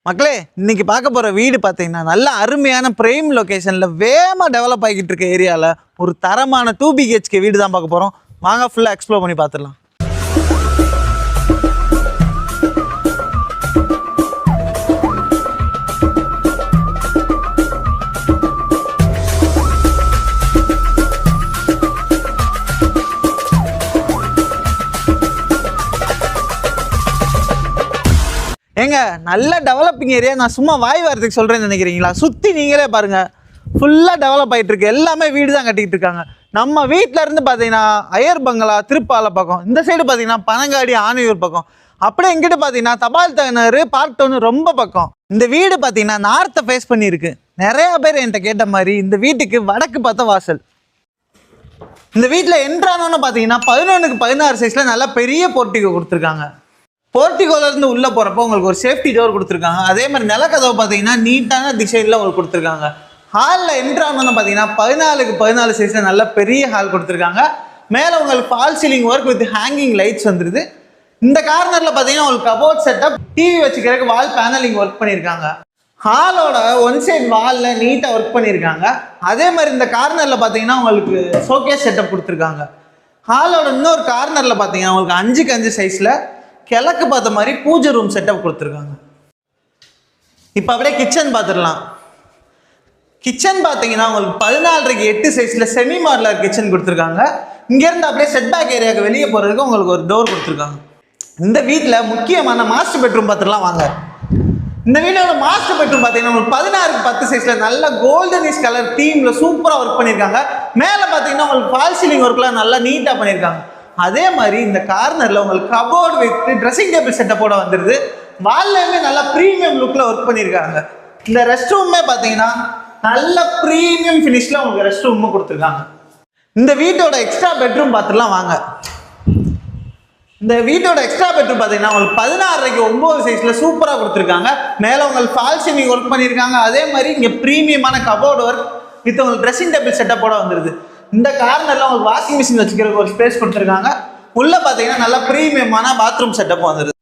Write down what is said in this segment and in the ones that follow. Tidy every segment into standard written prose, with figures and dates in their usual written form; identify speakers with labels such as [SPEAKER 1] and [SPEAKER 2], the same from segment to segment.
[SPEAKER 1] மக்களே இன்னைக்கு பார்க்க போகிற வீடு பார்த்தீங்கன்னா நல்ல அருமையான பிரைம் லொக்கேஷனில் வேகமாக டெவலப் ஆகிட்டு இருக்க ஏரியாவில் ஒரு தரமான 2 BHK வீடு தான் பார்க்க போகிறோம். வாங்க ஃபுல்லாக எக்ஸ்ப்ளோர் பண்ணி பார்த்துடலாம். ஏங்க நல்ல டெவலப்பிங் ஏரியா. நான் சும்மா வாய் வாரத்துக்கு சொல்கிறேன்னு நினைக்கிறீங்களா? சுற்றி நீங்களே பாருங்கள், ஃபுல்லாக டெவலப் ஆகிட்டு இருக்கு. எல்லாமே வீடு தான் கட்டிக்கிட்டு இருக்காங்க. நம்ம வீட்டில் இருந்து பார்த்தீங்கன்னா அயர் பங்களா திருப்பாலை பக்கம், இந்த சைடு பார்த்தீங்கன்னா பனங்காடி ஆணையூர் பக்கம், அப்படியே எங்கிட்ட பார்த்தீங்கன்னா தபால் தகனர் பார்க் டவுன் ரொம்ப பக்கம். இந்த வீடு பார்த்தீங்கன்னா நார்த்தை ஃபேஸ் பண்ணியிருக்கு. நிறையா பேர் என்கிட்ட கேட்ட மாதிரி இந்த வீட்டுக்கு வடக்கு பார்த்த வாசல். இந்த வீட்டில் என்ட்ரானோன்னு பார்த்தீங்கன்னா 11க்கு 16 சைஸில் நல்லா பெரிய போர்ட்டிகோ கொடுத்துருக்காங்க. போர்ட்டிகோலேருந்து உள்ளே போகிறப்போ உங்களுக்கு ஒரு சேஃப்டி டோர் கொடுத்துருக்காங்க. அதே மாதிரி நிலக்கதவை பார்த்தீங்கன்னா நீட்டான டிசைனில் உங்களுக்கு கொடுத்துருக்காங்க. ஹாலில் என்ட்ரானோன்னு பார்த்தீங்கன்னா 14க்கு 14 சைஸில் நல்ல பெரிய ஹால் கொடுத்துருக்காங்க. மேலே உங்களுக்கு fall ceiling work with hanging lights வந்துடுது. இந்த கார்னரில் பார்த்தீங்கன்னா உங்களுக்கு கபோர்ட் செட்டப், டிவி வச்சுக்கிறதுக்கு வால் பேனலிங் ஒர்க் பண்ணியிருக்காங்க. ஹாலோட ஒன் சைட் வாலில் நீட்டாக ஒர்க் பண்ணியிருக்காங்க. அதே மாதிரி இந்த கார்னரில் பார்த்தீங்கன்னா உங்களுக்கு ஷோகேஸ் செட்டப் கொடுத்துருக்காங்க. ஹாலோட இன்னொரு கார்னரில் பார்த்தீங்கன்னா உங்களுக்கு 5க்கு 5 சைஸில் கிழக்கு பார்த்த மாதிரி பூஜை ரூம் செட்டப் கொடுத்துருக்காங்க. இப்போ அப்படியே கிச்சன் பார்த்துடலாம். கிச்சன் பார்த்தீங்கன்னா உங்களுக்கு 14க்கு 8 சைஸில் செமி மாடலர் கிச்சன் கொடுத்துருக்காங்க. இங்கேருந்து அப்படியே செட்பேக் ஏரியாவுக்கு வெளியே போகிறதுக்கு உங்களுக்கு ஒரு டோர் கொடுத்துருக்காங்க. இந்த வீட்டில் முக்கியமான மாஸ்டர் பெட்ரூம் பார்த்துடலாம் வாங்க. இந்த வீட்டோட மாஸ்டர் பெட்ரூம் பார்த்தீங்கன்னா உங்களுக்கு 16க்கு 10 சைஸில் நல்ல கோல்டனிஷ் கலர் தீமில் சூப்பராக ஒர்க் பண்ணியிருக்காங்க. மேலே பார்த்தீங்கன்னா உங்களுக்கு ஃபால் சீலிங் ஒர்க்லாம் நல்லா நீட்டாக பண்ணியிருக்காங்க. அதே மாதிரி இந்த கார்னரில் உங்களுக்கு கபோர்டு வித் ட்ரெஸ்ஸிங் டேபிள் செட்டப்போட வந்துடுது. வால்லையுமே நல்லா ப்ரீமியம் லுக்கில் ஒர்க் பண்ணியிருக்காங்க. இந்த ரெஸ்ட் ரூமே பார்த்தீங்கன்னா நல்ல ப்ரீமியம் ஃபினிஷில் உங்களுக்கு ரெஸ்ட் ரூமும் கொடுத்துருக்காங்க. இந்த வீட்டோட எக்ஸ்ட்ரா பெட்ரூம் பார்த்துலாம் வாங்க. இந்த வீட்டோட எக்ஸ்ட்ரா பெட்ரூம் பார்த்தீங்கன்னா உங்களுக்கு 16க்கு 9 சைஸில் சூப்பராக கொடுத்துருக்காங்க. மேலே உங்களுக்கு ஃபால் சீலிங் ஒர்க் பண்ணியிருக்காங்க. அதே மாதிரி இங்கே ப்ரீமியமான கபோர்டு ஒர்க் வித் உங்களுக்கு ட்ரெஸ்ஸிங் டேபிள் செட்டப்போட வந்துடுது. இந்த கார்னரில் உங்களுக்கு வாஷிங் மிஷின் வச்சுக்கிறதுக்கு ஒரு ஸ்பேஸ் கொடுத்துருக்காங்க. உள்ளே பார்த்தீங்கன்னா நல்லா ப்ரீமியமான பாத்ரூம் செட்டப் வந்துடுது.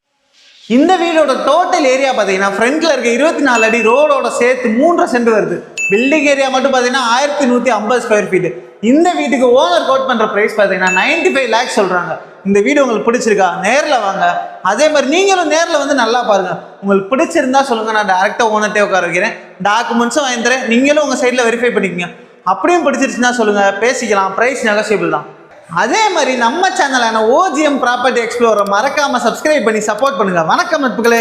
[SPEAKER 1] இந்த வீடோட டோட்டல் ஏரியா பார்த்தீங்கன்னா ஃப்ரண்ட்டில் இருக்க 24 அடி ரோடோட சேர்த்து 3.5 சென்ட் வருது. பில்டிங் ஏரியா மட்டும் பார்த்தீங்கன்னா 1150 ஸ்கொயர் ஃபீட். இந்த வீட்டுக்கு ஓனர் கோட் பண்ணுற ப்ரைஸ் பார்த்தீங்கன்னா 95 lakhs சொல்கிறாங்க. இந்த வீடு உங்களுக்கு பிடிச்சிருக்கா? நேரில் வாங்க. அதே மாதிரி நீங்களும் நேரில் வந்து நல்லா பாருங்கள். உங்களுக்கு பிடிச்சிருந்தா சொல்லுங்கள், நான் டேரெக்டாக ஓனர்ட்டே உட்கார வைக்கிறேன். டாக்குமெண்ட்ஸும் வாங்கி தரேன். நீங்களும் உங்கள் சைடில் வெரிஃபை பண்ணிக்கோங்க. அப்படியும் பிடிச்சிருச்சுன்னா சொல்லுங்கள், பேசிக்கலாம். ப்ரைஸ் நெகோசியபிள் தான். அதே மாதிரி நம்ம சேனலான OGM ப்ராப்பர்ட்டி எக்ஸ்ப்ளோரை மறக்காமல் சப்ஸ்கிரைப் பண்ணி சப்போர்ட் பண்ணுங்கள். வணக்கம் நட்புகளே.